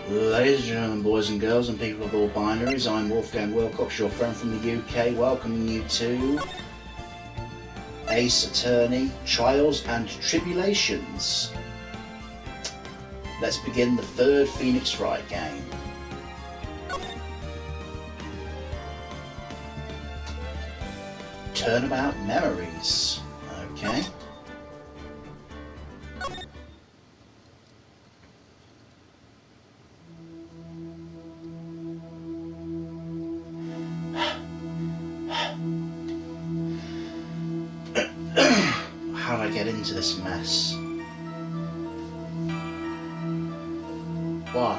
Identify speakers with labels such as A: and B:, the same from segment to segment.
A: Ladies and gentlemen, boys and girls, and people of all binaries, I'm Wolfgang Wilcox, your friend from the UK, welcoming you to Ace Attorney, Trials and Tribulations. Let's begin the third Phoenix Wright game. Turnabout Memories. Okay. How did I get into this mess? Why?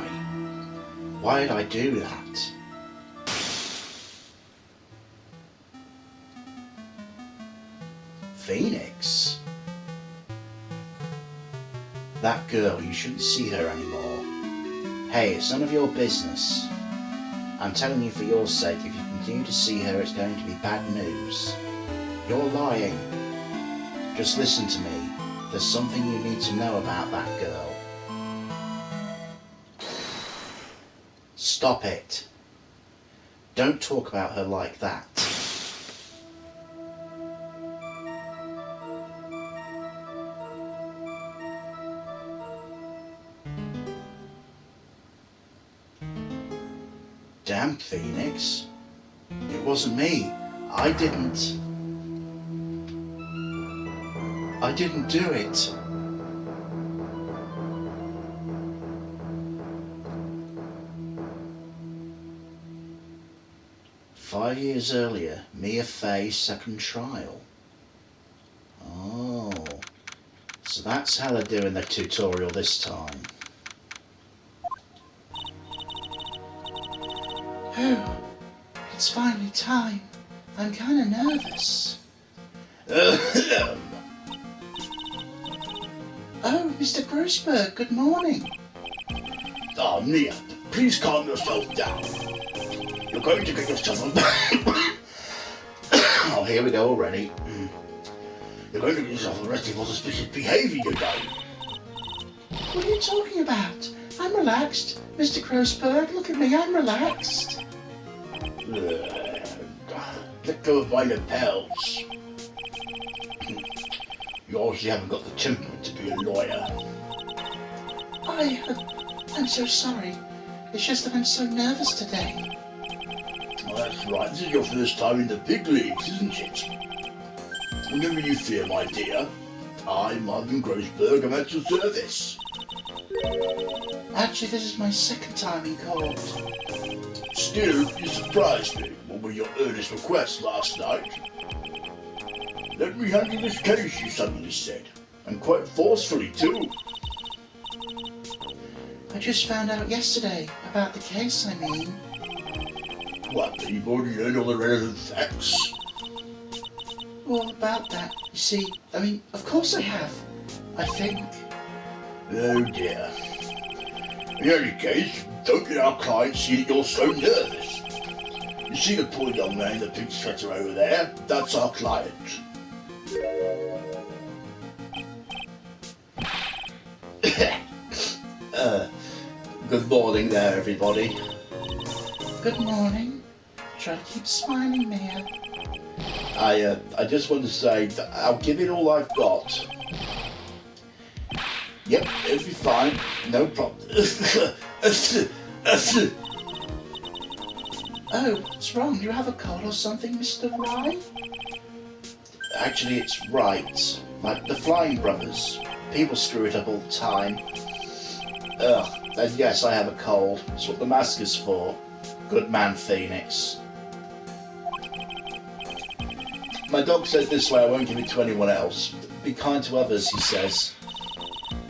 A: Why did I do that? Phoenix? That girl, you shouldn't see her anymore. Hey, it's none of your business. I'm telling you for your sake, if you continue to see her, it's going to be bad news. You're lying. Just listen to me. There's something you need to know about that girl. Stop it. Don't talk about her like that. Damn, Phoenix. It wasn't me. I didn't do it. "5 years earlier, Mia Fey's second trial." Oh, so that's how they're doing the tutorial this time. Oh, it's finally time. I'm kind of nervous. Oh, Mr. Grossberg, good morning.
B: Oh, Mia, please calm yourself down. You're going to get yourself
A: Oh, here we go already.
B: You're going to get yourself arrested for suspicious behaviour, you know.
A: What are you talking about? I'm relaxed. Mr. Grossberg, look at me, I'm relaxed.
B: Let go of my lapels. You obviously haven't got the temperament to be a lawyer.
A: I'm so sorry. It's just that I'm so nervous today.
B: Oh, that's right. This is your first time in the big leagues, isn't it? Whenever you fear, my dear, I'm Marvin Grossberg. I'm at your service.
A: Actually, this is my second time in court.
B: Still, you surprised me. What were your earnest requests last night? Let me handle this case, you suddenly said. And quite forcefully, too.
A: I just found out yesterday about the case, I mean.
B: What, that you've already learned all the relevant facts?
A: All about that, you see. I mean, of course I have. I think.
B: Oh dear. In any case, don't let our client see that you're so nervous. You see the poor young man in the pink sweater over there? That's our client.
A: Good morning there, everybody. Good morning. Try to keep smiling, Mia.
B: I just want to say that I'll give it all I've got. Yep, it'll be fine. No problem.
A: Oh, what's wrong? Do you have a cold or something, Mr. Wright? Actually, it's Wright. Like the Flying Brothers. People screw it up all the time. Ugh, and yes, I have a cold. That's what the mask is for. Good man, Phoenix. My dog said this way I won't give it to anyone else. Be kind to others, he says.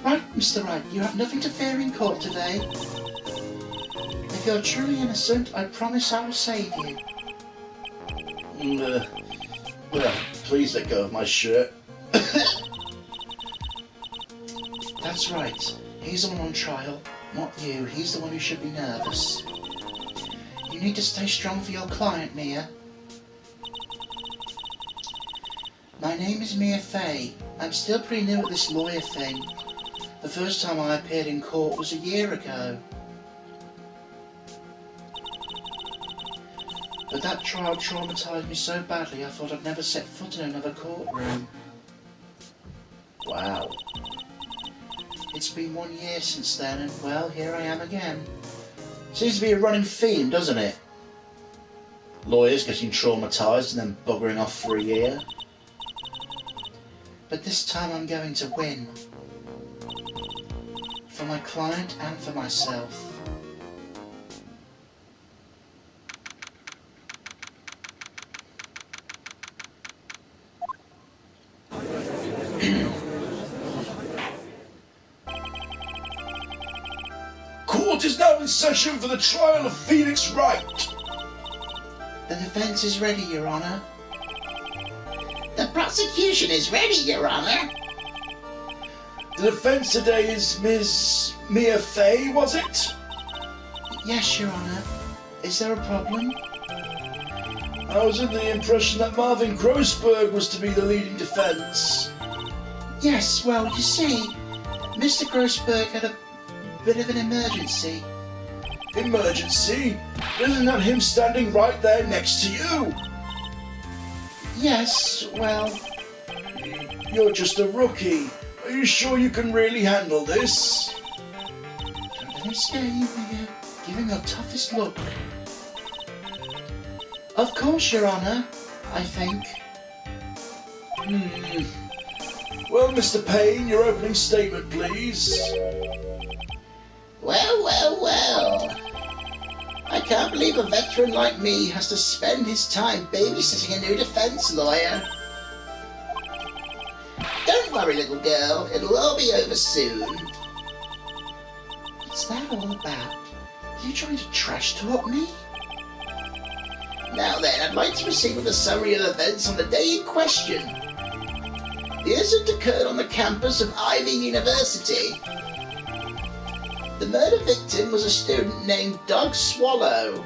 A: Right, Mr. Wright, you have nothing to fear in court today. If you're truly innocent, I promise I will save you. Well, please let go of my shirt. That's right. He's the one on trial, not you. He's the one who should be nervous. You need to stay strong for your client, Mia. My name is Mia Fey. I'm still pretty new at this lawyer thing. The first time I appeared in court was a year ago. But that trial traumatised me so badly I thought I'd never set foot in another courtroom. Wow. It's been 1 year since then, and well, here I am again. Seems to be a running theme, doesn't it? Lawyers getting traumatised and then buggering off for a year. But this time I'm going to win. For my client and for myself.
B: Court is now in session for the trial of Phoenix Wright.
A: The defence is ready, Your Honour.
C: The prosecution is ready, Your Honour.
B: The defence today is Ms. Mia Fey, was it?
A: Yes, Your Honour. Is there a problem?
B: I was under the impression that Marvin Grossberg was to be the leading defence.
A: Yes, well, you see, Mr. Grossberg had a bit of an emergency.
B: Emergency? Isn't that him standing right there next to you?
A: Yes, well,
B: You're just a rookie. Are you sure you can really handle this?
A: don't let him scare you, Mia. Give him your toughest look. Of course, Your Honour, I think.
B: Well, Mr. Payne, your opening statement, please.
C: Well, well, well. I can't believe a veteran like me has to spend his time babysitting a new defence lawyer. Don't worry, little girl. It'll all be over soon.
A: What's that all about? Are you trying to trash talk me?
C: Now then, I'd like to proceed with a summary of events on the day in question. The incident occurred on the campus of Ivy University. The murder victim was a student named Doug Swallow.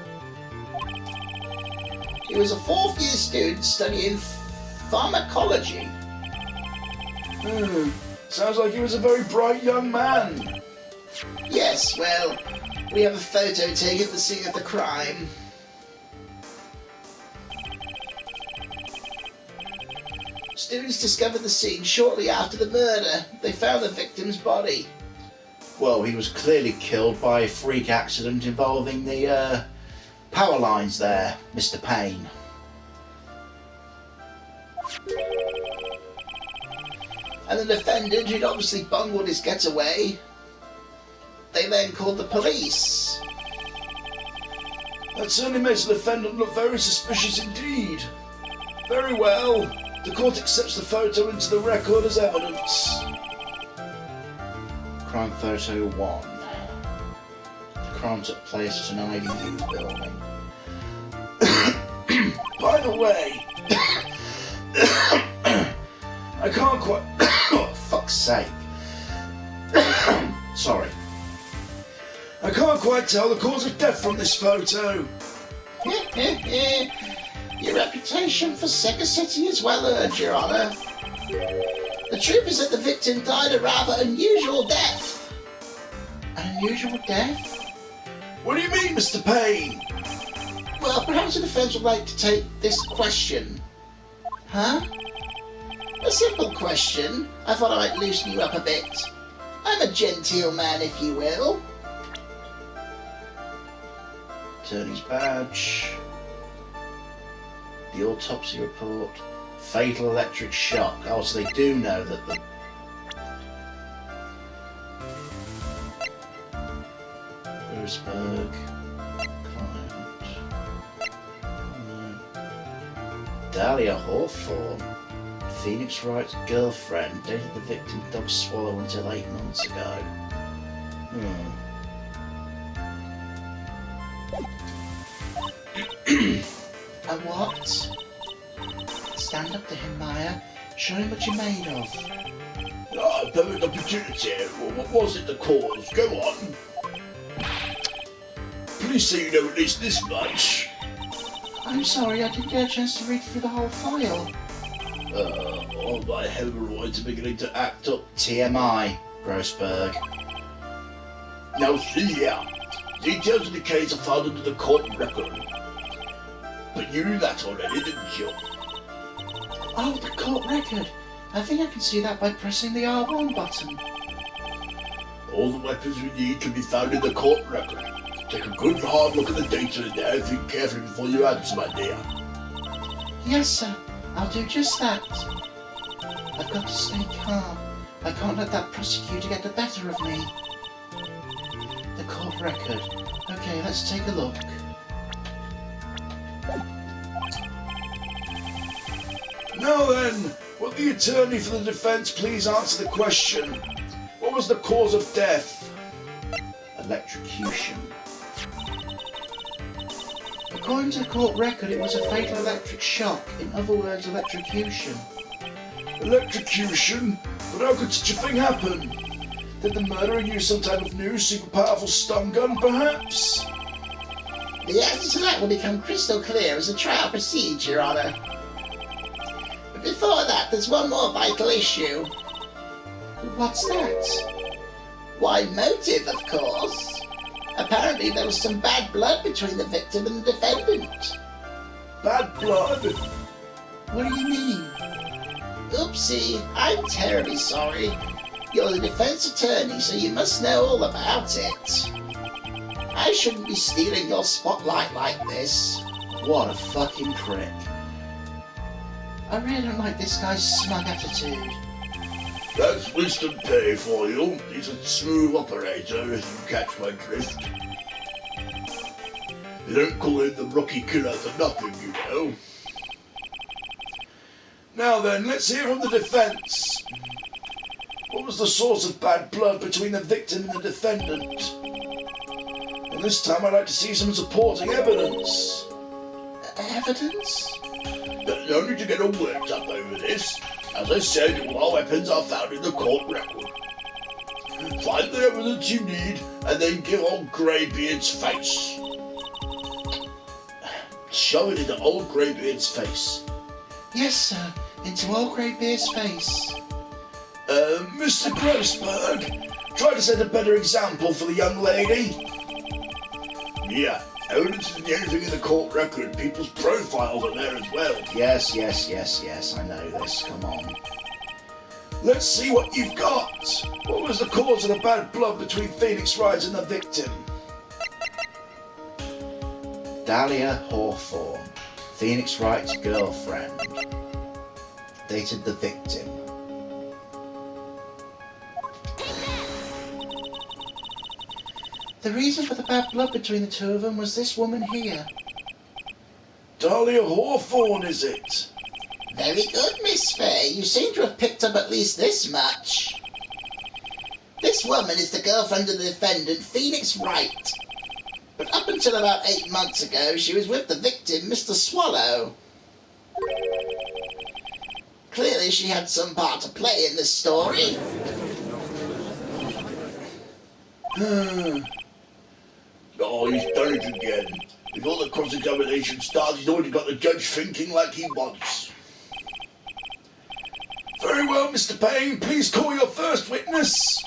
C: He was a fourth-year student studying pharmacology.
B: Sounds like he was a very bright young man.
C: Yes, well, we have a photo taken at the scene of the crime. Students discovered the scene shortly after the murder. They found the victim's body.
A: Well, he was clearly killed by a freak accident involving the power lines there, Mr. Payne.
C: And the defendant, who'd obviously bungled his getaway, they then called the police.
B: That certainly makes the defendant look very suspicious indeed. Very well. The court accepts the photo into the record as evidence.
A: Crime photo 1. The crime took place at an IVU building.
B: By the way, I can't quite...
A: Oh, fuck's sake. Sorry.
B: I can't quite tell the cause of death from this photo.
C: Your reputation for sagacity is well earned, Your Honour. The truth is that the victim died a rather unusual death.
A: An unusual death?
B: What do you mean, Mr. Payne?
C: Well, perhaps the defence would like to take this question.
A: Huh?
C: A simple question. I thought I might loosen you up a bit. I'm a genteel man, if you will.
A: Attorney's badge. The autopsy report. Fatal electric shock. Oh, so they do know that the... Grossberg. Client. Dahlia Hawthorne. Phoenix Wright's girlfriend dated the victim Doug Swallow until 8 months ago. A what? Stand up to him, Maya. Show him what you're made of.
B: Perfect opportunity. What was it the cause? Go on. Please say you know at least this much.
A: I'm sorry, I didn't get a chance to read through the whole file.
B: All my hemorrhoids are beginning to act up.
A: TMI, Grossberg.
B: Now see here. Details of the case are found under the court record. but you knew that already, didn't you?
A: Oh, the court record. I think I can see that by pressing the R1 button.
B: All the weapons we need can be found in the court record. Take a good hard look at the data in there and think carefully before you answer, my dear.
A: Yes, sir. I'll do just that. I've got to stay calm. I can't let that prosecutor get the better of me. The court record. Okay, let's take a look.
B: Now then, will the attorney for the defense please answer the question? What was the cause of death?
A: Electrocution. According to the court record, it was a fatal electric shock. In other words, electrocution.
B: Electrocution? But how could such a thing happen? Did the murderer use some type of new, super powerful stun gun, perhaps?
C: The answer to that will become crystal clear as the trial proceeds, Your Honour. But before that, there's one more vital issue.
A: What's that?
C: Why, motive, of course. Apparently there was some bad blood between the victim and the defendant.
B: Bad blood?
A: What do you mean?
C: Oopsie, I'm terribly sorry. You're the defense attorney, so you must know all about it. I shouldn't be stealing your spotlight like this.
A: What a fucking prick. I really don't like this guy's smug attitude.
B: That's Winston Pay for you. He's a smooth operator, if you catch my drift. You don't call him the rookie killer for nothing, you know. Now then, let's hear from the defense. What was the source of bad blood between the victim and the defendant? And this time I'd like to see some supporting evidence.
C: Evidence?
B: No need to get all worked up over this. As I said, all our weapons are found in the court record. Find the evidence you need, and then give old Greybeard's face. Shove it into old Greybeard's face.
A: Yes, sir. Into old Greybeard's face.
B: Mr. Grossberg, try to set a better example for the young lady. Yeah, evidence isn't anything in the court record. People's profiles are there as well.
A: Yes, I know this. Come on.
B: Let's see what you've got. What was the cause of the bad blood between Phoenix Wright and the victim?
A: Dahlia Hawthorne, Phoenix Wright's girlfriend. Dated the victim. The reason for the bad blood between the two of them was this woman here.
B: Dahlia Hawthorne, is it?
C: Very good, Miss Fay. You seem to have picked up at least this much. This woman is the girlfriend of the defendant, Phoenix Wright. But up until about 8 months ago, she was with the victim, Mr. Swallow. Clearly she had some part to play in this story.
B: Oh, he's done it again. Before the cross-examination starts, he's already got the judge thinking like he wants. Very well, Mr. Payne, please call your first witness.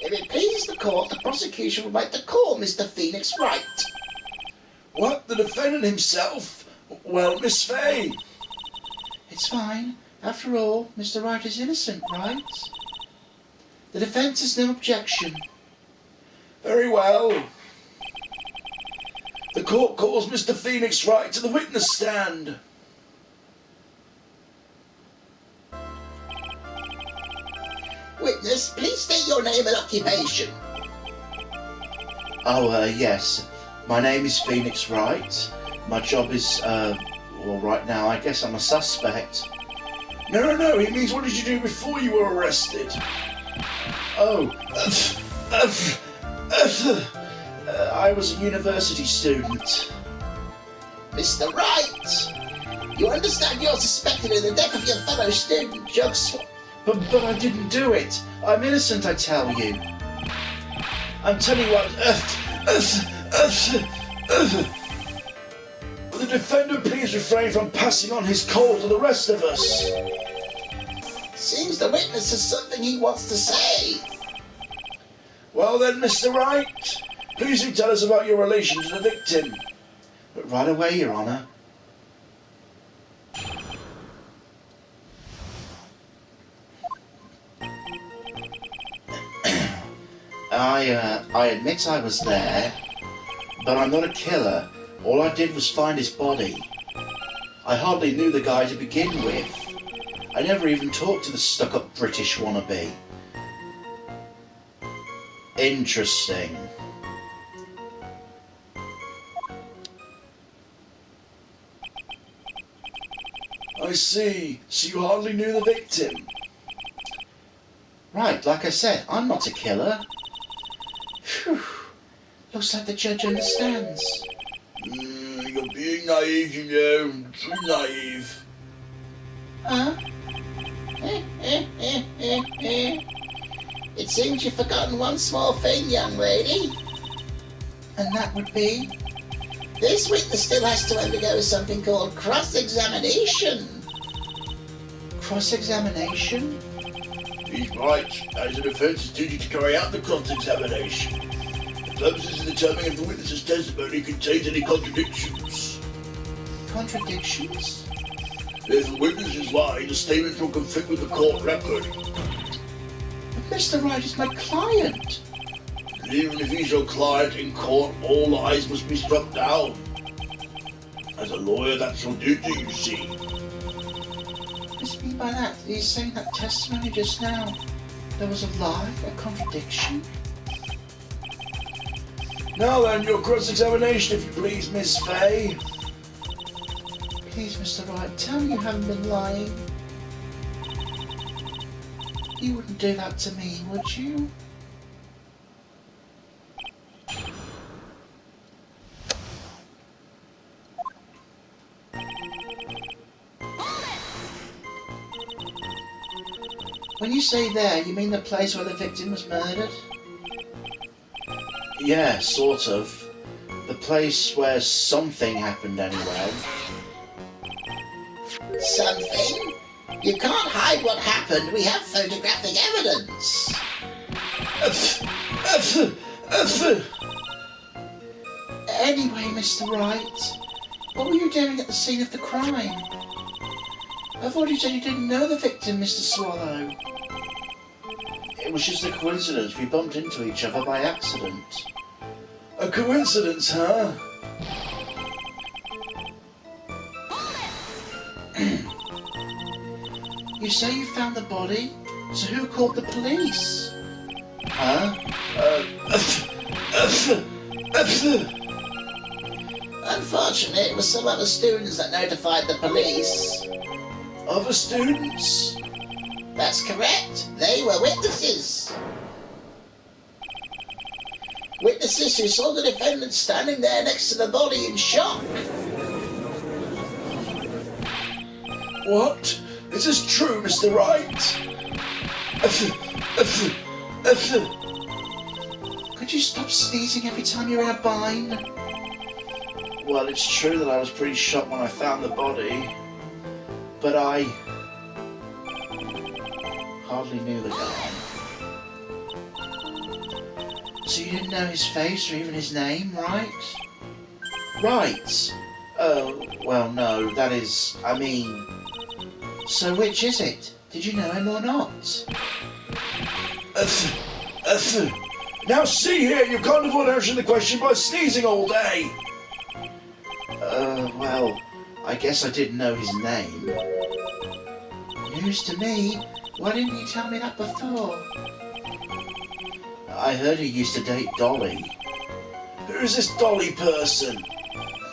C: If it pleases the court, the prosecution would like to call Mr. Phoenix Wright.
B: What, the defendant himself? Well, Miss Fay.
A: It's fine. After all, Mr. Wright is innocent, right? The defence has no objection.
B: Very well. The court calls Mr. Phoenix Wright to the witness stand.
C: Witness, please state your name and occupation.
A: Oh, yes. My name is Phoenix Wright. My job is, well, right now, I guess I'm a suspect.
B: No, he means what did you do before you were arrested?
A: Oh, I was a university student.
C: Mr. Wright, you understand you're suspected of the death of your fellow student, Judge
A: But I didn't do it. I'm innocent, I tell you. I'm telling you what...
B: Will the defendant please refrain from passing on his call to the rest of us?
C: Seems the witness has something he wants to say.
B: Well then, Mr. Wright, please do tell us about your relation to the victim.
A: But right away, Your Honour. I admit I was there, but I'm not a killer. All I did was find his body. I hardly knew the guy to begin with. I never even talked to the stuck-up British wannabe. Interesting.
B: I see. So you hardly knew the victim.
A: Right, like I said, I'm not a killer. Phew. Looks like the judge understands.
B: You're being naive, you know. Too naive.
C: Huh? It seems you've forgotten one small thing, young lady.
A: And that would be?
C: This witness still has to undergo something called cross-examination.
A: Cross-examination?
B: He's right. As a defence's duty to carry out the cross-examination. The purpose is determining if the witness's testimony contains any contradictions.
A: Contradictions?
B: If the witness is lying, the statement will conflict with the court record.
A: But Mr. Wright is my client.
B: And even if he's your client in court, all lies must be struck down. As a lawyer, that's your duty, you see.
A: What does he mean by that? He's saying that testimony just now. There was a lie, a contradiction?
B: Now then, your cross-examination, if you please, Miss Fay.
A: Please, Mr. Wright, tell me you haven't been lying. You wouldn't do that to me, would you? When you say there, you mean the place where the victim was murdered? Yeah, sort of. The place where something happened anyway.
C: Something? You can't hide what happened. We have photographic evidence.
A: Anyway, Mr. Wright, what were you doing at the scene of the crime? I thought you said you didn't know the victim, Mr. Swallow. It was just a coincidence. We bumped into each other by accident.
B: A coincidence, huh?
A: You say you found the body? So who called the police? Huh?
C: Unfortunately, it was some other students that notified the police.
B: Other students?
C: That's correct. They were witnesses. Witnesses who saw the defendant standing there next to the body in shock.
B: What? Is this true, Mr. Wright?
A: Could you stop sneezing every time you're in a bind? Well, it's true that I was pretty shocked when I found the body. But I hardly knew the guy. So you didn't know his face or even his name, right? Right. Oh, well, no, that is, I mean... So which is it? Did you know him or not?
B: Now see here, you can't avoid answering the question by sneezing all day.
A: Well, I guess I didn't know his name. News to me. Why didn't you tell me that before? I heard he used to date Dolly.
B: Who's this Dolly person?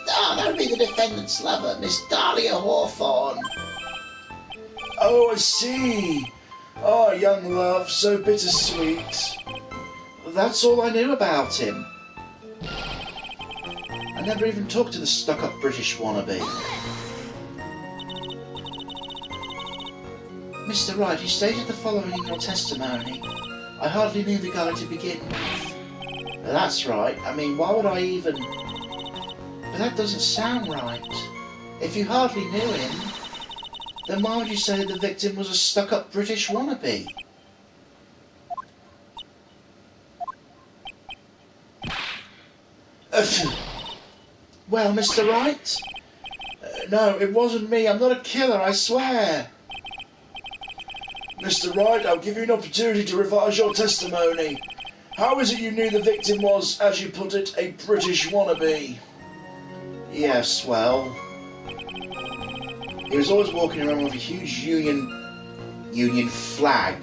C: Oh, that would be the defendant's lover, Miss Dahlia Hawthorne.
B: Oh, I see. Oh, young love, so bittersweet.
A: That's all I knew about him. I never even talked to the stuck-up British wannabe. Mr. Wright, you stated the following in your testimony. I hardly knew the guy to begin with. That's right. I mean, why would I even... But that doesn't sound right. If you hardly knew him, then why would you say the victim was a stuck-up British wannabe? Well, Mr. Wright? No, it wasn't me. I'm not a killer, I swear.
B: Mr. Wright, I'll give you an opportunity to revise your testimony. How is it you knew the victim was, as you put it, a British wannabe?
A: Yes, well, he was always walking around with a huge Union flag,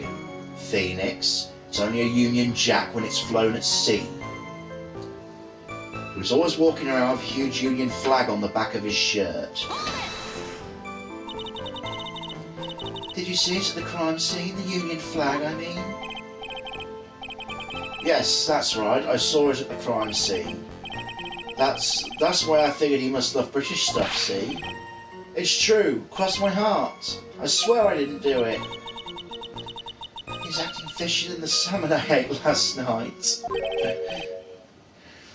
A: Phoenix. It's only a Union Jack when it's flown at sea. He was always walking around with a huge Union flag on the back of his shirt. Did you see it at the crime scene, the Union flag, I mean? Yes, that's right, I saw it at the crime scene. That's why I figured he must love British stuff, see? It's true, cross my heart. I swear I didn't do it. He's acting fishier than the salmon I ate last night.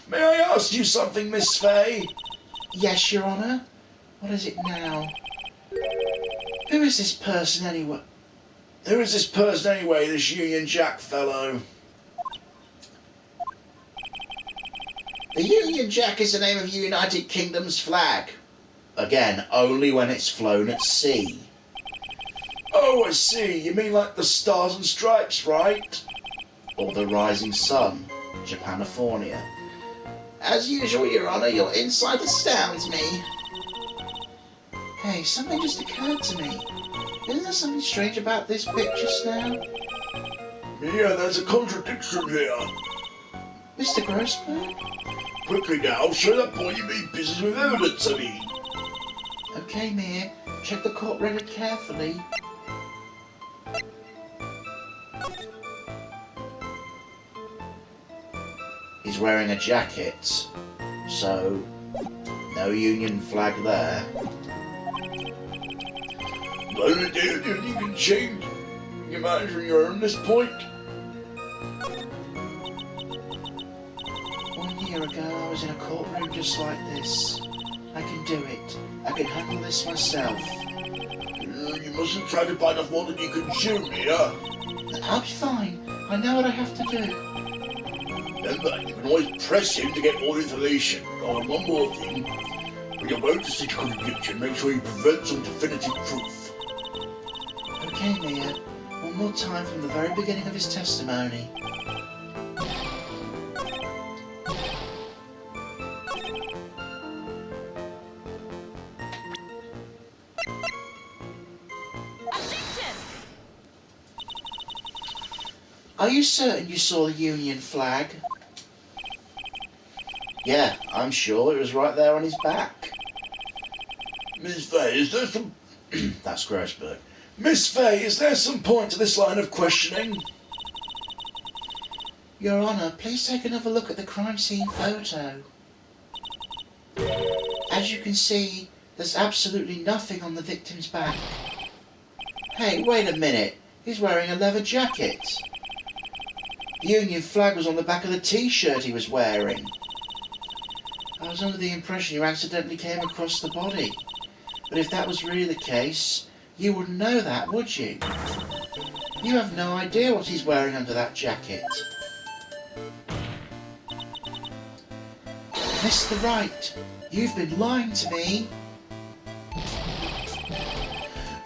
B: May I ask you something, Miss Fay?
A: Yes, Your Honour. What is it now? Who is this person anyway?
B: Who is this person anyway, this Union Jack fellow?
C: The Union Jack is the name of United Kingdom's flag.
A: Again, only when it's flown at sea.
B: Oh, I see. You mean like the Stars and Stripes, right?
A: Or the Rising Sun, Japanifornia.
C: As usual, Your Honour, your insight astounds me.
A: Hey, something just occurred to me. Isn't there something strange about this picture just now?
B: Yeah, there's a contradiction here.
A: Mr. Grossberg?
B: Quickly now, show that boy you mean business with evidence, I mean.
A: Okay, Mia. Check the court record carefully. He's wearing a jacket, so no Union flag there.
B: Well, you can change your mind when you're on this point.
A: 1 year ago, I was in a courtroom just like this. I can do it. I can handle this myself.
B: You mustn't try to bite off more than you can chew, Mia.
A: I'll be fine. I know what I have to do.
B: Remember, you can always press him to get more information. Oh, and one more thing. When you're going to seek a conviction, make sure you prevent some definitive proof.
A: Okay, Mia. One more time from the very beginning of his testimony. Are you certain you saw the Union flag? Yeah, I'm sure. It was right there on his back.
B: Miss Fay, is there some...
A: That's Grossberg.
B: Miss Fay, is there some point to this line of questioning?
A: Your Honour, please take another look at the crime scene photo. As you can see, there's absolutely nothing on the victim's back. Hey, wait a minute. He's wearing a leather jacket. The Union flag was on the back of the t-shirt he was wearing. I was under the impression you accidentally came across the body. But if that was really the case, you wouldn't know that, would you? You have no idea what he's wearing under that jacket. Mr. Wright, you've been lying to me.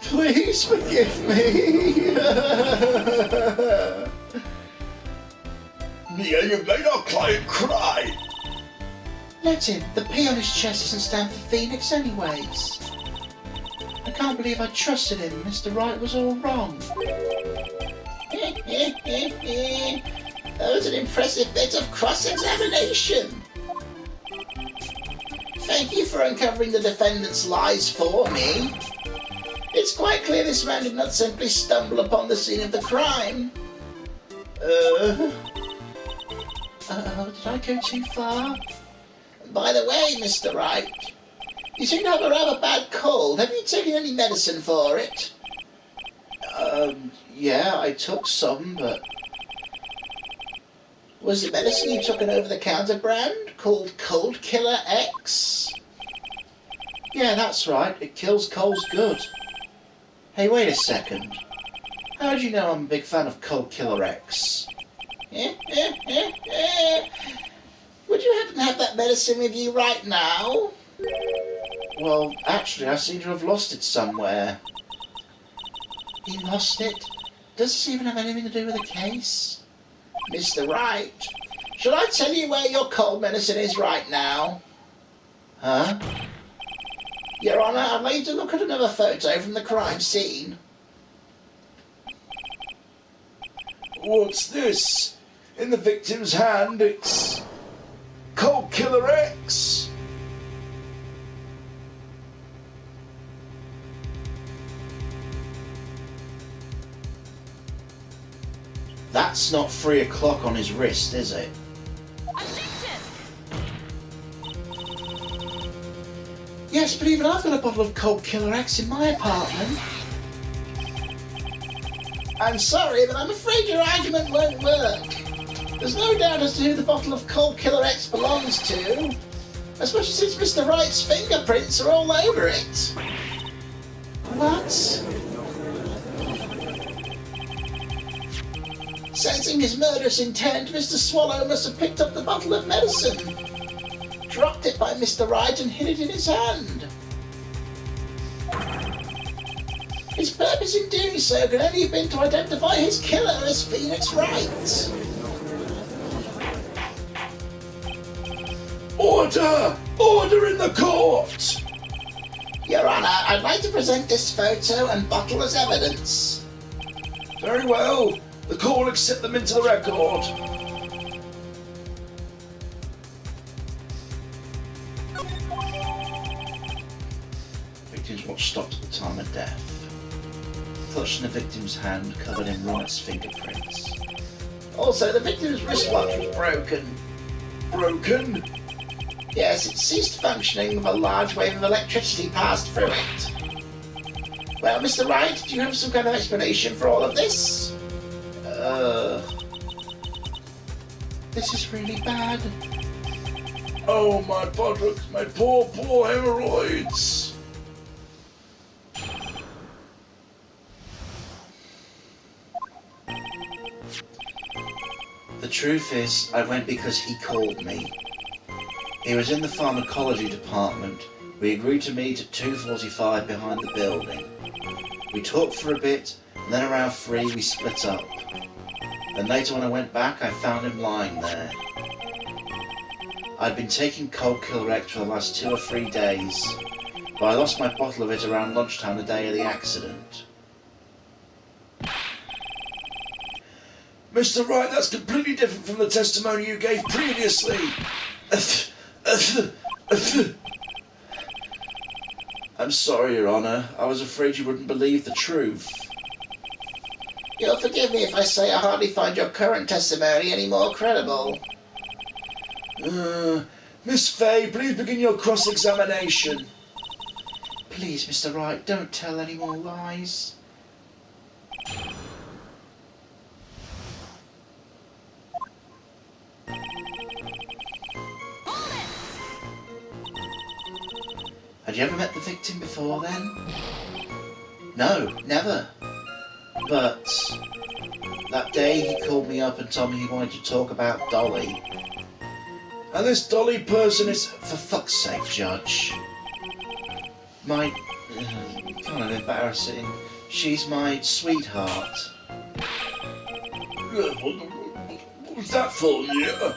A: Please forgive me.
B: Mia, you've made our client cry.
A: Let him. The P on his chest isn't stand for Phoenix anyways. I can't believe I trusted him. Mr. Wright was all wrong.
C: That was an impressive bit of cross-examination. Thank you for uncovering the defendant's lies for me. It's quite clear this man did not simply stumble upon the scene of the crime.
A: Did I go too far?
C: By the way, Mr. Wright, you seem to have a rather bad cold. Have you taken any medicine for it?
A: Yeah, I took some, but...
C: Was the medicine you took an over-the-counter brand called Cold Killer X?
A: Yeah, that's right. It kills colds good. Hey, wait a second. How do you know I'm a big fan of Cold Killer X?
C: Would you happen to have that medicine with you right now?
A: Well, actually, I seem to have lost it somewhere. He lost it? Does this even have anything to do with the case?
C: Mr. Wright, shall I tell you where your cold medicine is right now?
A: Huh?
C: Your Honour, I'd like you to look at another photo from the crime scene.
B: What's this? In the victim's hand, it's Cold Killer X.
A: That's not 3 o'clock on his wrist, is it?
C: Yes, but even I've got a bottle of Cold Killer X in my apartment. I'm sorry, but I'm afraid your argument won't work. There's no doubt as to who the bottle of Cold Killer X belongs to, especially since Mr. Wright's fingerprints are all over it. What? Sensing his murderous intent, Mr. Swallow must have picked up the bottle of medicine, dropped it by Mr. Wright and hid it in his hand. His purpose in doing so could only have been to identify his killer as Phoenix Wright.
B: Order! Order in the court!
C: Your Honour, I'd like to present this photo and bottle as evidence.
B: Very well. The court will accept them into the record.
A: Victim's watch stopped at the time of death. Clutched in the victim's hand, covered in Wright's fingerprints.
C: Also, the victim's wristwatch was broken.
B: Broken?
C: Yes, it ceased functioning with a large wave of electricity passed through it. Well, Mr. Wright, do you have some kind of explanation for all of this? This is really bad.
B: Oh, my buttocks, my poor hemorrhoids.
A: The truth is, I went because he called me. He was in the pharmacology department. We agreed to meet at 2:45 behind the building. We talked for a bit, and then around 3 we split up. Then later when I went back, I found him lying there. I'd been taking Cold Killer X for the last 2 or 3 days, but I lost my bottle of it around lunchtime the day of the accident.
B: Mr. Wright, that's completely different from the testimony you gave previously.
A: I'm sorry, Your Honour. I was afraid you wouldn't believe the truth.
C: You'll forgive me if I say I hardly find your current testimony any more credible.
B: Miss Fay, please begin your cross-examination.
A: Please, Mr. Wright, don't tell any more lies. Had you ever met the victim before then? No, never. But that day he called me up and told me he wanted to talk about Dolly.
B: And this Dolly person is...
A: For fuck's sake, Judge. My... kind of embarrassing. She's my sweetheart.
B: What was that for, yeah?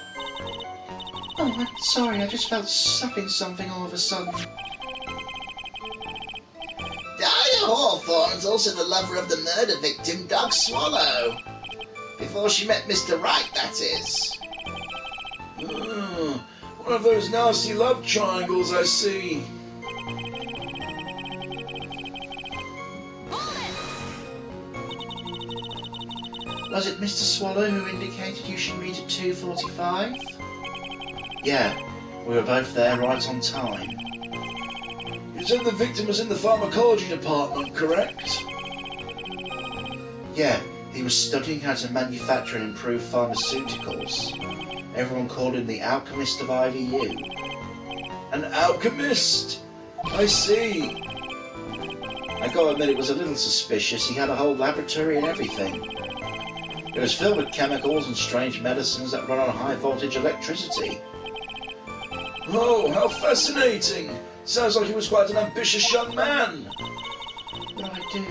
A: Oh, I'm sorry, I just felt stuck in something all of a sudden.
C: Dahlia Hawthorne's also the lover of the murder victim, Doug Swallow. Before she met Mr. Wright, that is.
B: One of those nasty love triangles, I see.
A: Was it Mr. Swallow who indicated you should meet at 2:45? Yeah, we were both there right on time.
B: You said the victim was in the pharmacology department, correct?
A: Yeah, he was studying how to manufacture and improve pharmaceuticals. Everyone called him the alchemist of IVU.
B: An alchemist? I see.
A: I gotta admit it was a little suspicious. He had a whole laboratory and everything. It was filled with chemicals and strange medicines that run on high voltage electricity.
B: Oh, how fascinating! Sounds like he was quite an ambitious young man.
A: What do I do?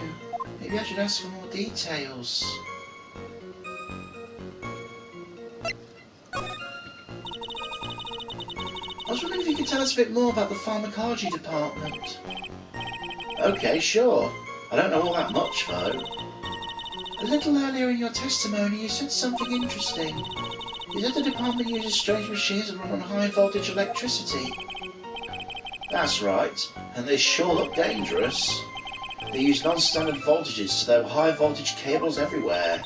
A: Maybe I should ask for more details.
C: was wondering if you could tell us a bit more about the pharmacology department.
A: Okay, sure. I don't know all that much, though.
C: A little earlier in your testimony, you said something interesting. You said the department uses strange machines that run on high voltage electricity.
A: That's right, and they sure look dangerous. They use non-standard voltages, so there are high voltage cables everywhere.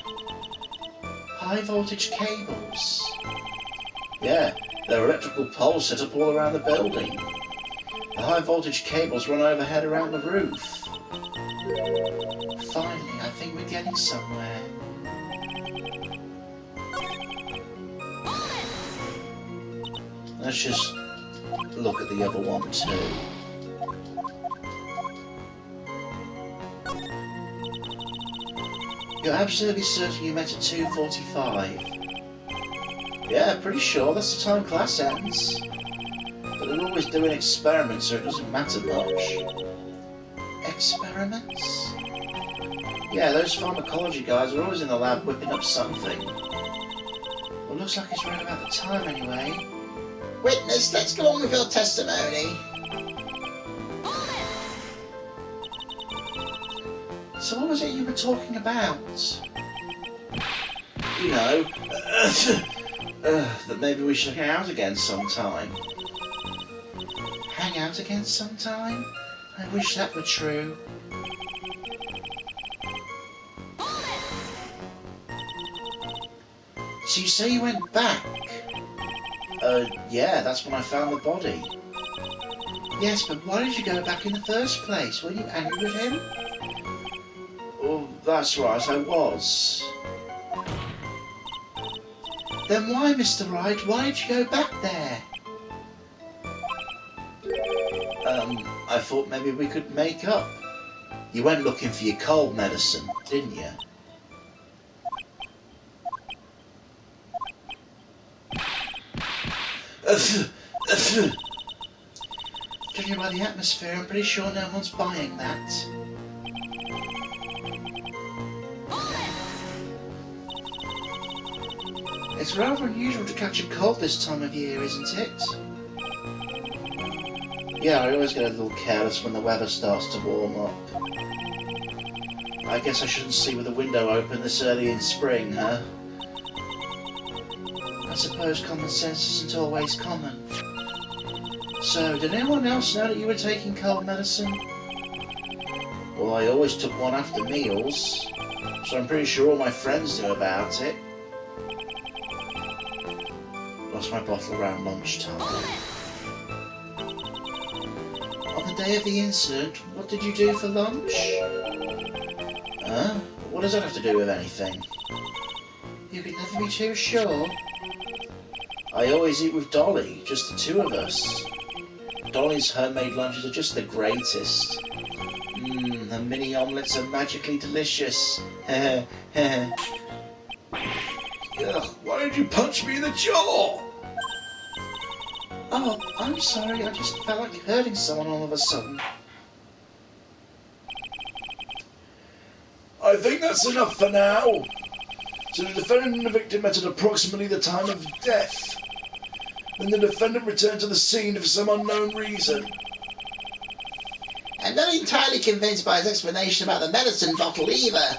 C: High voltage cables?
A: Yeah, there are electrical poles set up all around the building. The high voltage cables run overhead around the roof.
C: Finally, I think we're getting somewhere.
A: Let's just look at the other one too.
C: You're absolutely certain you met at 2:45?
A: Yeah, pretty sure that's the time class ends. But they're always doing experiments, so it doesn't matter much.
C: Experiments?
A: Yeah, those pharmacology guys are always in the lab whipping up something.
C: Well, looks like it's right about the time anyway. Witness, let's go on with your testimony. So what was it you were talking about?
A: You know, that maybe we should hang out again sometime.
C: Hang out again sometime? I wish that were true. So you say you went back?
A: Yeah, that's when I found the body.
C: Yes, but why did you go back in the first place? Were you angry with him?
A: Oh, that's right, I was.
C: Then why, Mr. Wright, why did you go back there?
A: I thought maybe we could make up. You went looking for your cold medicine, didn't you?
C: Judging by the atmosphere, I'm pretty sure no one's buying that. It's rather unusual to catch a cold this time of year, isn't it?
A: Yeah, I always get a little careless when the weather starts to warm up. I guess I shouldn't sleep with the window open this early in spring, huh?
C: I suppose common sense isn't always common. So, did anyone else know that you were taking cold medicine?
A: Well, I always took one after meals, so I'm pretty sure all my friends knew about it. Lost my bottle around lunchtime.
C: On the day of the incident, what did you do for lunch?
A: Huh? What does that have to do with anything?
C: You could never be too sure.
A: I always eat with Dolly, just the two of us. Dolly's homemade lunches are just the greatest. The mini omelettes are magically delicious.
B: Ugh, why did you punch me in the jaw?
C: Oh, I'm sorry, I just felt like hurting someone all of a sudden.
B: I think that's enough for now. So the defendant and the victim met at approximately the time of death. Then the defendant returned to the scene for some unknown reason.
C: I'm not entirely convinced by his explanation about the medicine bottle either.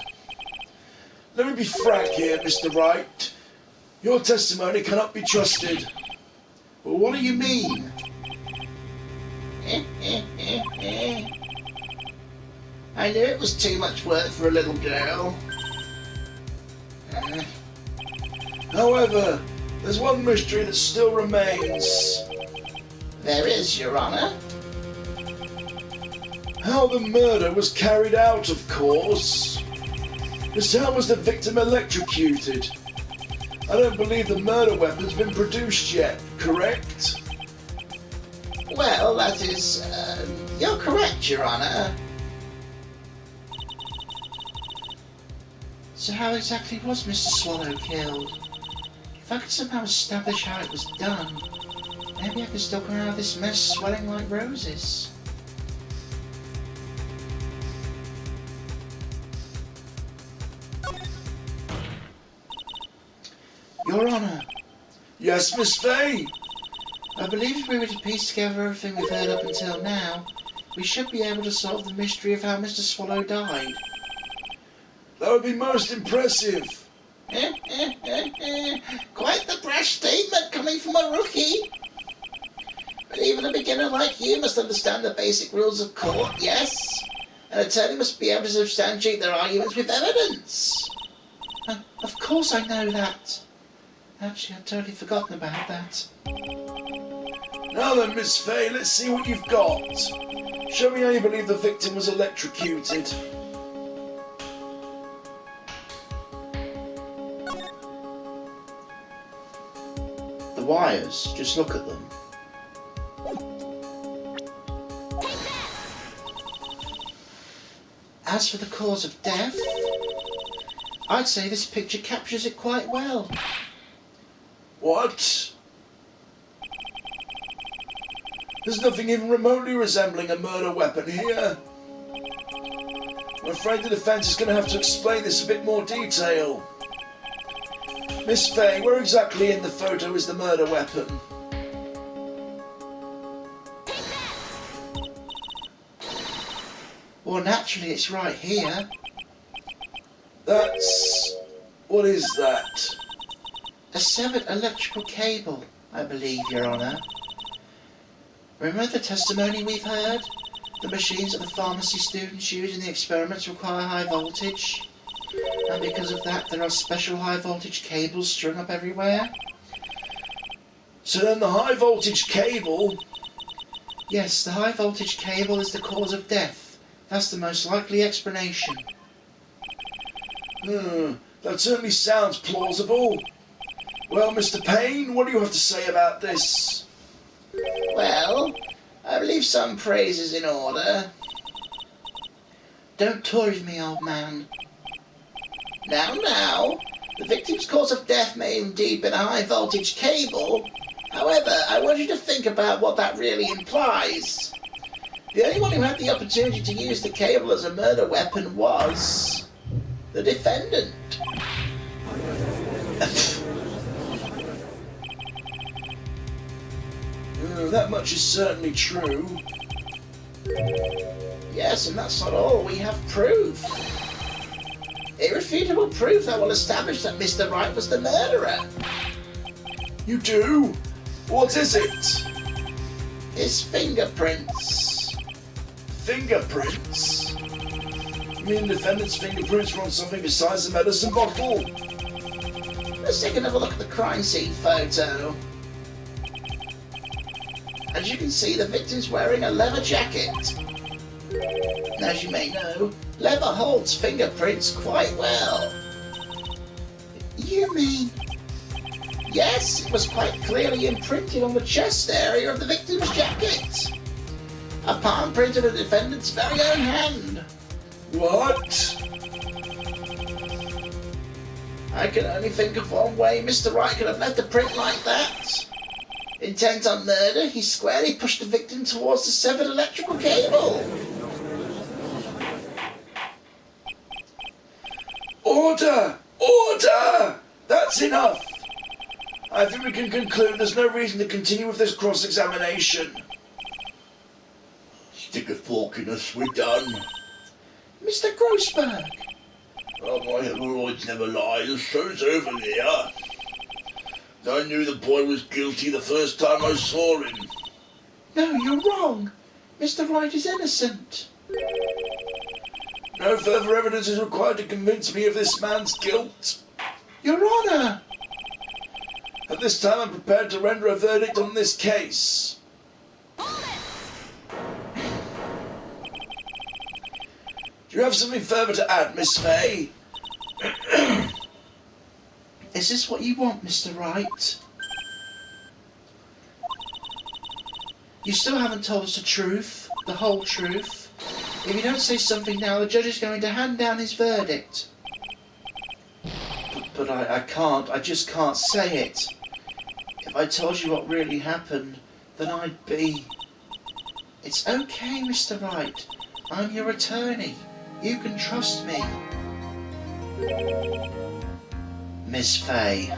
B: Let me be frank here, Mr. Wright. Your testimony cannot be trusted.
C: Well, what do you mean? I knew it was too much work for a little girl.
B: However, there's one mystery that still remains.
C: There is, Your Honour.
B: How the murder was carried out, of course. Just how was the victim electrocuted? I don't believe the murder weapon's been produced yet, correct?
C: Well, that is... you're correct, Your Honour. So how exactly was Mr. Swallow killed? If I could somehow establish how it was done, maybe I could still come out of this mess swelling like roses. Your Honour.
B: Yes, Miss Fay?
C: I believe if we were to piece together everything we've heard up until now, we should be able to solve the mystery of how Mr. Swallow died.
B: That would be most impressive.
C: Quite the brash statement coming from a rookie. But even a beginner like you must understand the basic rules of court, yes? An attorney must be able to substantiate their arguments with evidence. Of course I know that. Actually, I'd totally forgotten about that.
B: Now then, Miss Fay, let's see what you've got. Show me how you believe the victim was electrocuted.
A: The wires, just look at them.
C: As for the cause of death, I'd say this picture captures it quite well.
B: What? There's nothing even remotely resembling a murder weapon here. I'm afraid the defense is going to have to explain this in a bit more detail. Miss Fay, where exactly in the photo is the murder weapon?
C: Well, naturally, it's right here.
B: That's... what is that?
C: A severed electrical cable, I believe, Your Honour. Remember the testimony we've heard? The machines that the pharmacy students use in the experiments require high voltage. And because of that, there are special high voltage cables strung up everywhere.
B: So then the high voltage cable...
C: Yes, the high voltage cable is the cause of death. That's the most likely explanation.
B: That certainly sounds plausible. Well, Mr. Payne, what do you have to say about this?
C: Well, I believe some praise is in order. Don't toy with me, old man. Now, the victim's cause of death may indeed be a high voltage cable. However, I want you to think about what that really implies. The only one who had the opportunity to use the cable as a murder weapon was the defendant.
B: That much is certainly true.
C: Yes, and that's not all. We have proof. Irrefutable proof that will establish that Mr. Wright was the murderer.
B: You do? What is it?
C: His fingerprints.
B: Fingerprints? You mean the defendant's fingerprints were on something besides the medicine bottle?
C: Let's take another look at the crime scene photo. As you can see, the victim's wearing a leather jacket. And as you may know, leather holds fingerprints quite well. You mean... Yes, it was quite clearly imprinted on the chest area of the victim's jacket. A palm print of the defendant's very own hand.
B: What?
C: I can only think of one way Mr. Wright could have left a print like that. Intent on murder, he squarely pushed the victim towards the severed electrical cable.
B: Order! Order! That's enough! I think we can conclude there's no reason to continue with this cross-examination. Stick a fork in us, we're done.
C: Mr. Grossberg!
B: Oh, my hemorrhoids never lie, the show's over there. I knew the boy was guilty the first time I saw him.
C: No, you're wrong. Mr. Wright is innocent.
B: No further evidence is required to convince me of this man's guilt.
C: Your Honour!
B: At this time, I'm prepared to render a verdict on this case. Do you have something further to add, Miss Fay?
C: Is this what you want, Mr. Wright? You still haven't told us the truth, the whole truth. If you don't say something now, the judge is going to hand down his verdict. But I can't, I just can't say it. If I told you what really happened, then I'd be... It's okay, Mr. Wright. I'm your attorney. You can trust me. Miss Fay.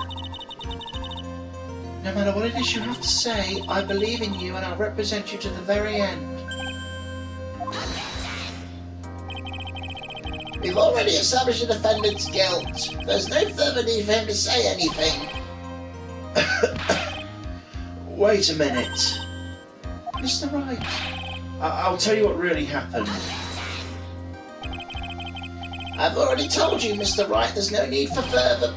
C: No matter what it is you have to say, I believe in you and I'll represent you to the very end. We've already established the defendant's guilt. There's no further need for him to say anything.
A: Wait a minute.
C: Mr. Wright.
A: I'll tell you what really happened.
C: I've already told you, Mr. Wright, there's no need for further...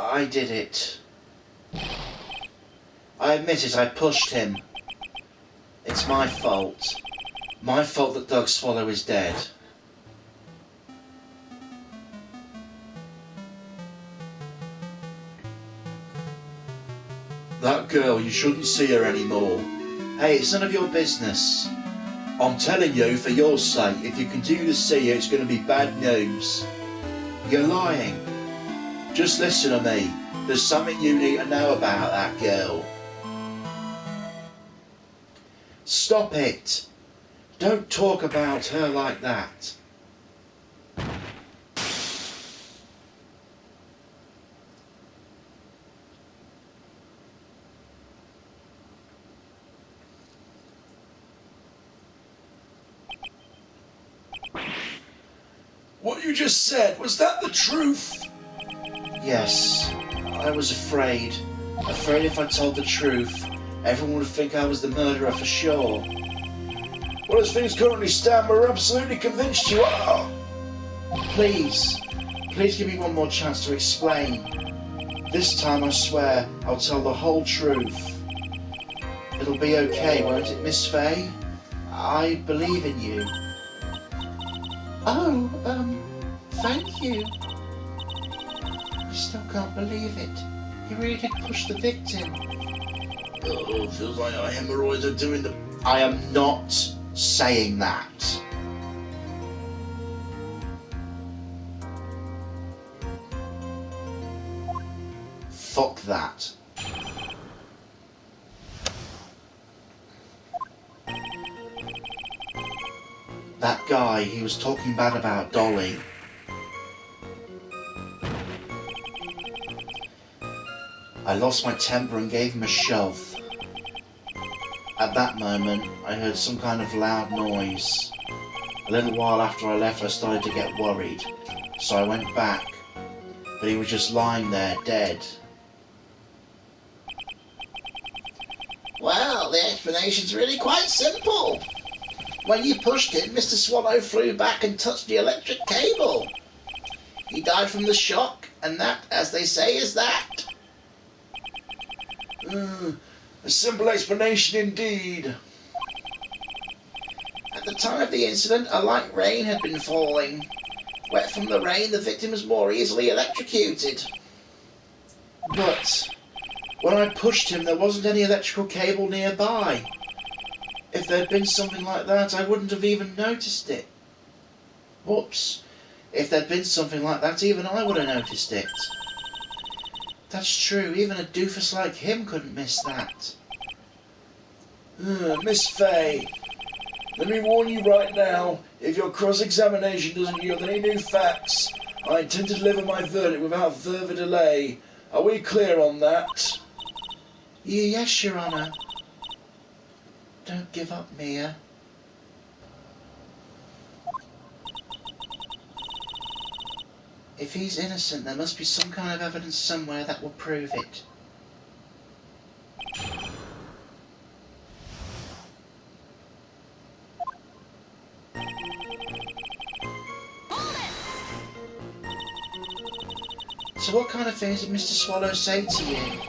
A: I did it. I admit it, I pushed him. It's my fault. My fault that Doug Swallow is dead. That girl, you shouldn't see her anymore. Hey, it's none of your business. I'm telling you, for your sake, if you continue to see her, it's going to be bad news. You're lying. Just listen to me. There's something you need to know about that girl. Stop it. Don't talk about her like that.
B: What you just said, was that the truth?
A: Yes, I was afraid. Afraid if I told the truth, everyone would think I was the murderer for sure.
B: Well, as things currently stand, we're absolutely convinced you are.
A: Please give me one more chance to explain. This time I swear I'll tell the whole truth. It'll be okay, won't it, Miss Fay? I believe in you.
C: Oh, thank you. I still can't believe it. He really did push the victim.
B: Oh, feels like our hemorrhoids are doing the...
A: I am not saying that. Fuck that. That guy, he was talking bad about Dolly. I lost my temper and gave him a shove. At that moment, I heard some kind of loud noise. A little while after I left, I started to get worried, so I went back, but he was just lying there, dead.
C: Well, the explanation's really quite simple. When you pushed him, Mr. Swallow flew back and touched the electric cable. He died from the shock, and that, as they say, is that.
B: A simple explanation indeed.
C: At the time of the incident, a light rain had been falling. Wet from the rain, the victim was more easily electrocuted.
A: But when I pushed him, there wasn't any electrical cable nearby. If there'd been something like that, I wouldn't have even noticed it. Whoops. If there'd been something like that, even I would have noticed it. That's true, even a doofus like him couldn't miss that.
B: Miss Fay, let me warn you right now, if your cross-examination doesn't yield any new facts, I intend to deliver my verdict without further delay. Are we clear on that?
A: Yes, Your Honour. Don't give up, Mia. If he's innocent, there must be some kind of evidence somewhere that will prove it. So what kind of things did Mr. Swallow say to you?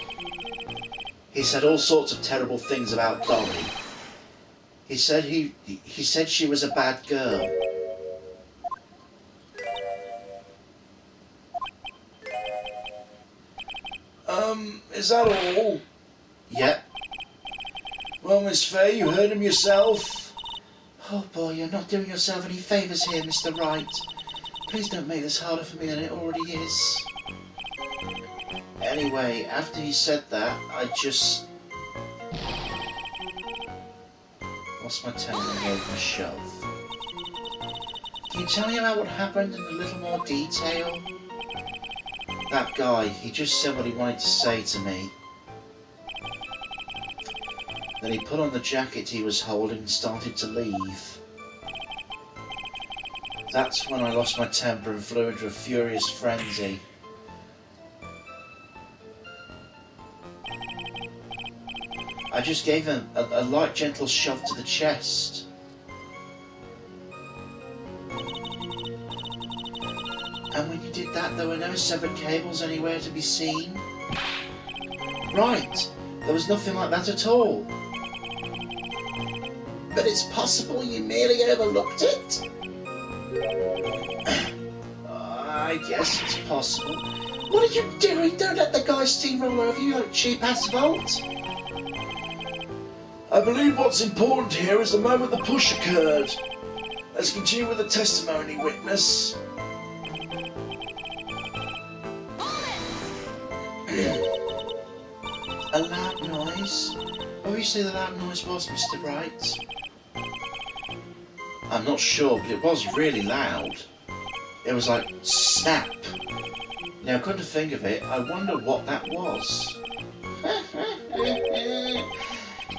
A: He said all sorts of terrible things about Dolly. He said she was a bad girl.
B: Is that all?
A: Yep.
B: Well, Miss Fay, you heard him yourself.
A: Oh boy, you're not doing yourself any favours here, Mr. Wright. Please don't make this harder for me than it already is. Anyway, after he said that, I just lost my temper and gave him a shove. Can you tell me about what happened in a little more detail? That guy, he just said what he wanted to say to me. Then he put on the jacket he was holding and started to leave. That's when I lost my temper and flew into a furious frenzy. I just gave him a light, gentle shove to the chest. And when you did that, there were no severed cables anywhere to be seen. Right, there was nothing like that at all.
C: But it's possible you merely overlooked it?
A: I guess it's possible.
C: What are you doing? Don't let the guy steamroll over you like cheap-ass Volt.
B: I believe what's important here is the moment the push occurred. Let's continue with the testimony, witness.
A: A loud noise? Obviously the loud noise was Mr. Wright. I'm not sure, but it was really loud. It was like, snap. Now, come to think of it, I wonder what that was.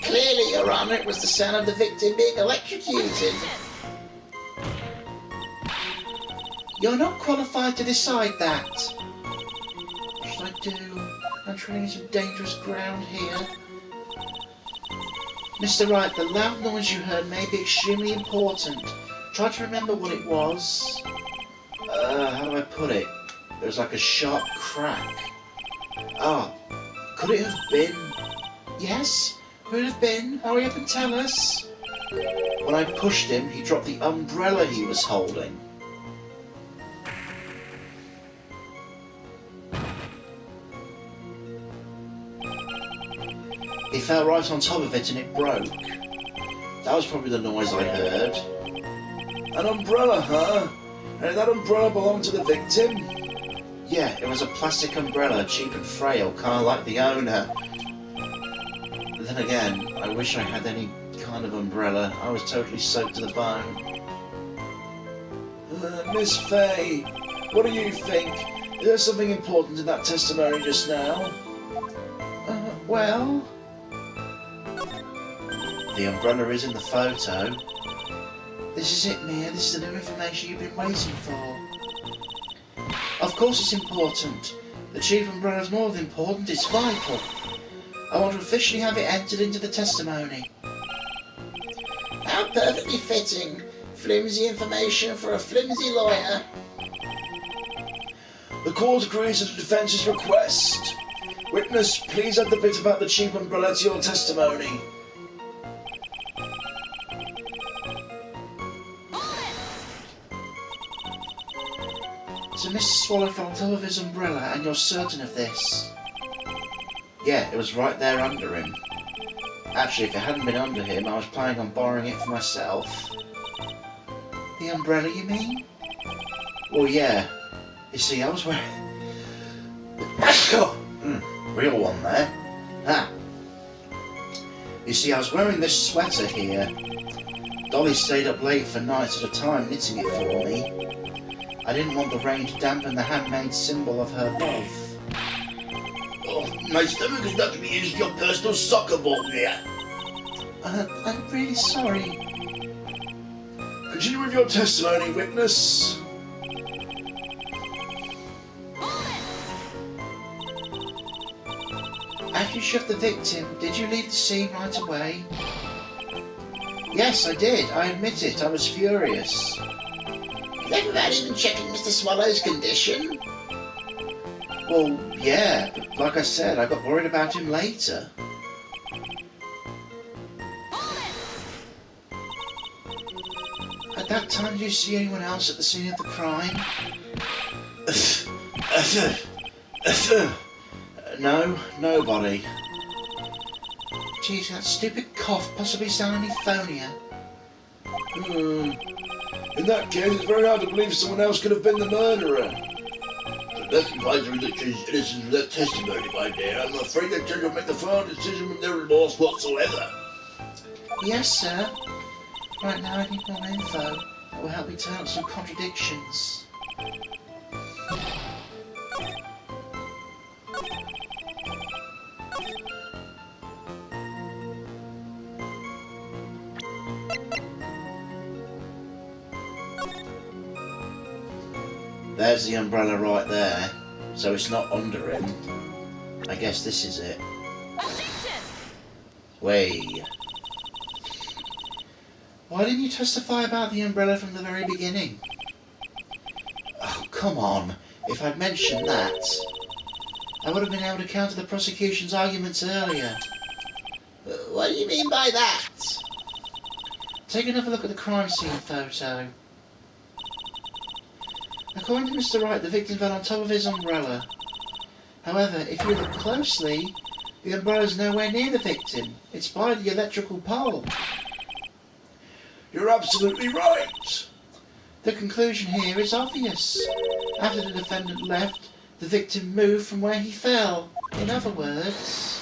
C: Clearly, Your Honour, it was the sound of the victim being electrocuted.
A: You're not qualified to decide that. What should I do? I'm treading some dangerous ground here. Mr. Wright, the loud noise you heard may be extremely important. Try to remember what it was. How do I put it? There was like a sharp crack. Ah, could it have been? Yes, could it have been? Hurry up and tell us. When I pushed him, he dropped the umbrella he was holding. He fell right on top of it and it broke. That was probably the noise I heard.
B: An umbrella, huh? And did that umbrella belong to the victim?
A: Yeah, it was a plastic umbrella, cheap and frail, kind of like the owner. Then again, I wish I had any kind of umbrella. I was totally soaked to the bone.
B: Miss Fay, what do you think? Is there something important in that testimony just now?
A: Well... The umbrella is in the photo. This is it, Mia. This is the new information you've been waiting for. Of course it's important. The cheap umbrella is more than important, it's vital. I want to officially have it entered into the testimony.
C: How perfectly fitting. Flimsy information for a flimsy lawyer.
B: The court agrees to the defence's request. Witness, please add the bit about the cheap umbrella to your testimony.
A: So Mr. Swallow fell on top of his umbrella, and you're certain of this? Yeah, it was right there under him. Actually, if it hadn't been under him, I was planning on borrowing it for myself. The umbrella, you mean? Well, yeah. You see, I was wearing... Real one there. Ah. You see, I was wearing this sweater here. Dolly stayed up late for nights at a time knitting it for me. I didn't want the rain to dampen the handmade symbol of her love.
B: Oh, my stomach is not to be used as your personal soccer ball, Mia.
A: I'm really sorry.
B: Continue with your testimony, witness.
A: After you shoved the victim, did you leave the scene right away? Yes, I did. I admit it. I was furious.
C: Without even checking Mr. Swallow's condition?
A: Well, yeah, but like I said, I got worried about him later. At that time, did you see anyone else at the scene of the crime? No, nobody. Geez, that stupid cough possibly sounded pneumonia.
B: In that case, it's very hard to believe someone else could have been the murderer. But that's implies the judge's innocence of that testimony, my dear. I'm afraid the judge will make the final decision with no remorse whatsoever.
A: Yes, sir. Right now, I need more info that will help me turn up some contradictions. There's the umbrella right there, so it's not under him. I guess this is it. Way. Why didn't you testify about the umbrella from the very beginning? Oh, come on. If I'd mentioned that, I would have been able to counter the prosecution's arguments earlier.
C: What do you mean by that?
A: Take another look at the crime scene photo. According to Mr. Wright, the victim fell on top of his umbrella. However, if you look closely, the umbrella is nowhere near the victim. It's by the electrical pole.
B: You're absolutely right.
A: The conclusion here is obvious. After the defendant left, the victim moved from where he fell. In other words,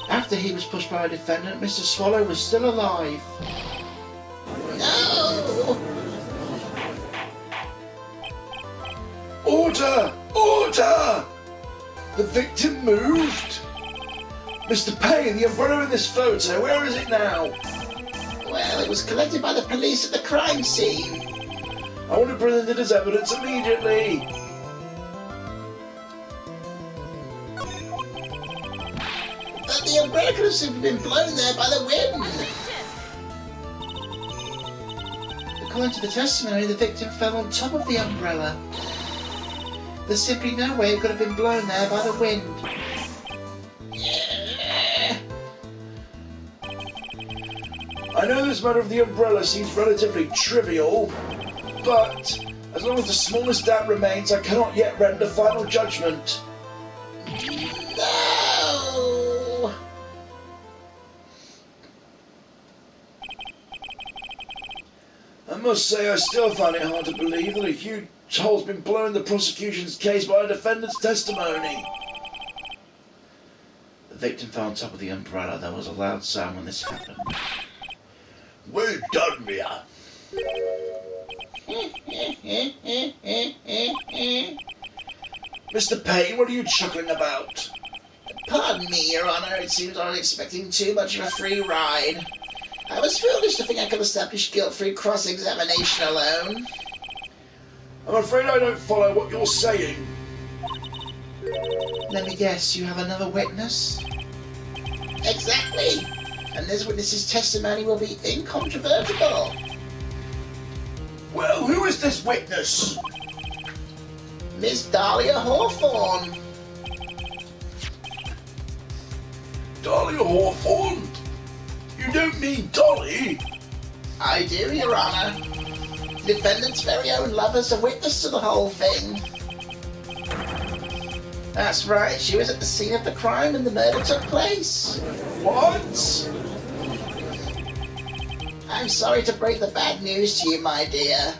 A: after he was pushed by a defendant, Mr. Swallow was still alive.
C: No!
B: Order! Order! The victim moved! Mr. Payne, the umbrella in this photo, where is it now?
C: Well, it was collected by the police at the crime scene.
B: I want to present it as evidence immediately.
C: But the umbrella could have simply been blown there by the wind.
A: According to the testimony, the victim fell on top of the umbrella. There's simply no way it could have been blown there by the wind.
B: I know this matter of the umbrella seems relatively trivial, but as long as the smallest doubt remains, I cannot yet render final judgment.
C: No!
B: I must say I still find it hard to believe that a huge hole's been blown in the prosecution's case by a defendant's testimony.
A: The victim fell on top of the umbrella. There was a loud sound when this happened.
B: Well done, Mia. Mr. Payne, what are you chuckling about?
C: Pardon me, Your Honor. It seems I was expecting too much of a free ride. I was foolish to think I could establish guilt through cross-examination alone.
B: I'm afraid I don't follow what you're saying.
A: Let me guess, you have another witness?
C: Exactly. And this witness's testimony will be incontrovertible.
B: Well, who is this witness?
C: Miss Dahlia Hawthorne.
B: Dahlia Hawthorne? You don't mean Dolly?
C: I do, Your Honor. The defendant's very own lover's a witness to the whole thing. That's right, she was at the scene of the crime when the murder took place.
B: What?
C: I'm sorry to break the bad news to you, my dear.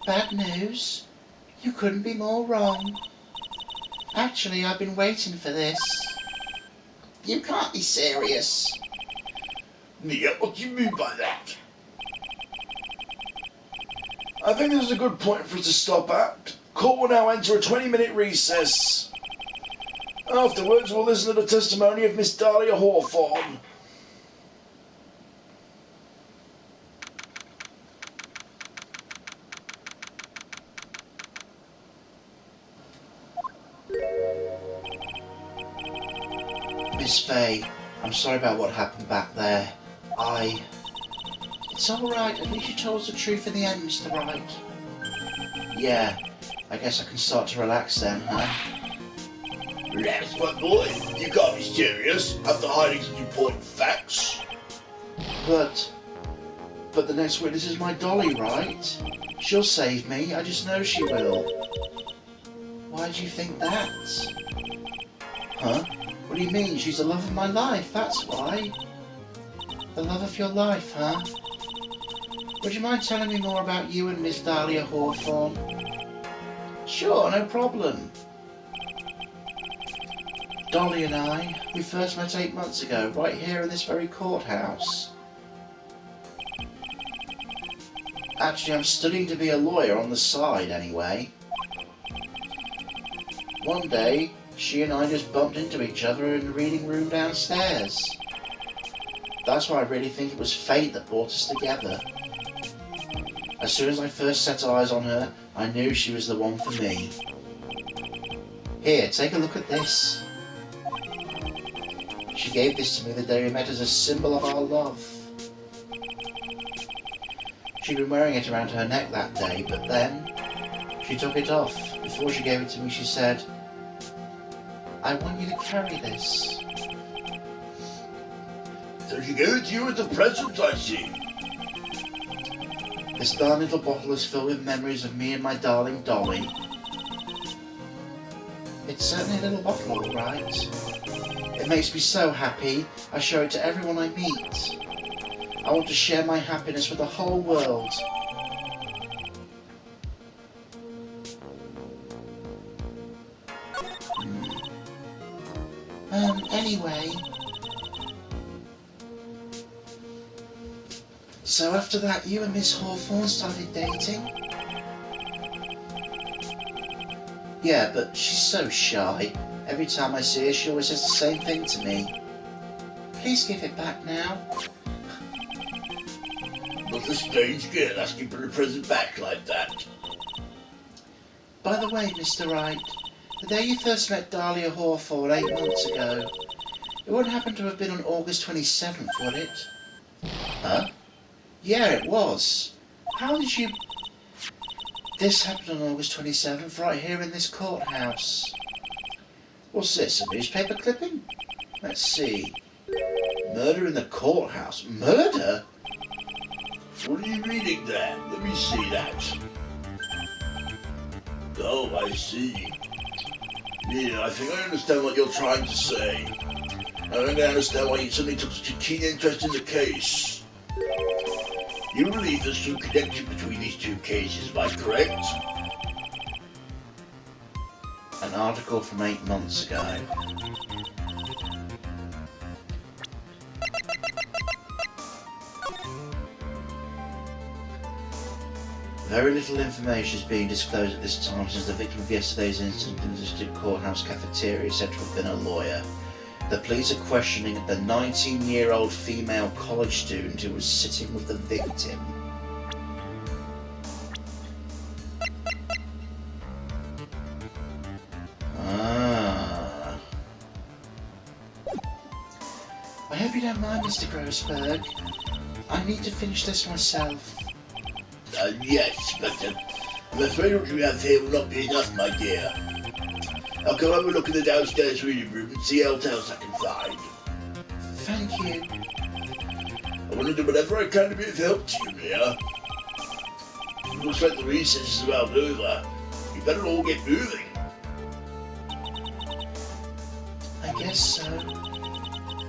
A: Bad news? You couldn't be more wrong. Actually, I've been waiting for this.
C: You can't be serious.
B: Nia, what do you mean by that? I think this is a good point for us to stop at. Court will now enter a 20-minute recess. Afterwards, we'll listen to the testimony of Miss Dahlia Hawthorne.
A: Miss Fay, I'm sorry about what happened back there. It's alright, at least you told us the truth in the end, Mr. Wright. Yeah, I guess I can start to relax then, huh?
B: Relax, my boy. You can't be serious after hiding some important facts.
A: But the next witness is my Dolly, right? She'll save me, I just know she will. Why do you think that? Huh? What do you mean? She's the love of my life, that's why. The love of your life, huh? Would you mind telling me more about you and Miss Dahlia Hawthorne? Sure, no problem. Dolly and I, we first met 8 months ago, right here in this very courthouse. Actually, I'm studying to be a lawyer on the side, anyway. One day, she and I just bumped into each other in the reading room downstairs. That's why I really think it was fate that brought us together. As soon as I first set eyes on her, I knew she was the one for me. Here, take a look at this. She gave this to me the day we met as a symbol of our love. She'd been wearing it around her neck that day, but then she took it off. Before she gave it to me, she said, "I want you to carry this."
B: So she gave it to you as a present, I see.
A: This darn little bottle is filled with memories of me and my darling Dolly. It's certainly a little bottle, all right. It makes me so happy. I show it to everyone I meet. I want to share my happiness with the whole world. Anyway. So after that, you and Miss Hawthorne started dating? Yeah, but she's so shy. Every time I see her, she always says the same thing to me. Please give it back now.
B: Not a strange girl asking for a present back like that.
A: By the way, Mr. Wright, the day you first met Dahlia Hawthorne 8 months ago, it wouldn't happen to have been on August 27th, would it? Huh? Yeah, it was. How did you... This happened on August 27th, right here in this courthouse. What's this, a newspaper clipping? Let's see. Murder in the courthouse. Murder?
B: What are you reading there? Let me see that. Oh, I see. Yeah, I think I understand what you're trying to say. I think I understand why you suddenly took such a keen interest in the case. You believe there's some connection between these two cases, am I correct?
A: An article from 8 months ago. Very little information is being disclosed at this time, since the victim of yesterday's incident in the district courthouse cafeteria is said to have been a lawyer. The police are questioning the 19-year-old female college student who was sitting with the victim. I hope you don't mind, Mr. Grossberg. I need to finish this myself.
B: Yes, but I'm afraid what you have here will not be enough, my dear. I'll go have a look in the downstairs reading room and see what else I can find.
A: Thank you.
B: I want to do whatever I can to be of help to you, Mia. It looks like the recess is about over. You better all get moving.
A: I guess so.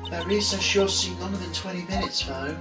A: That recess sure seemed longer than 20 minutes, though.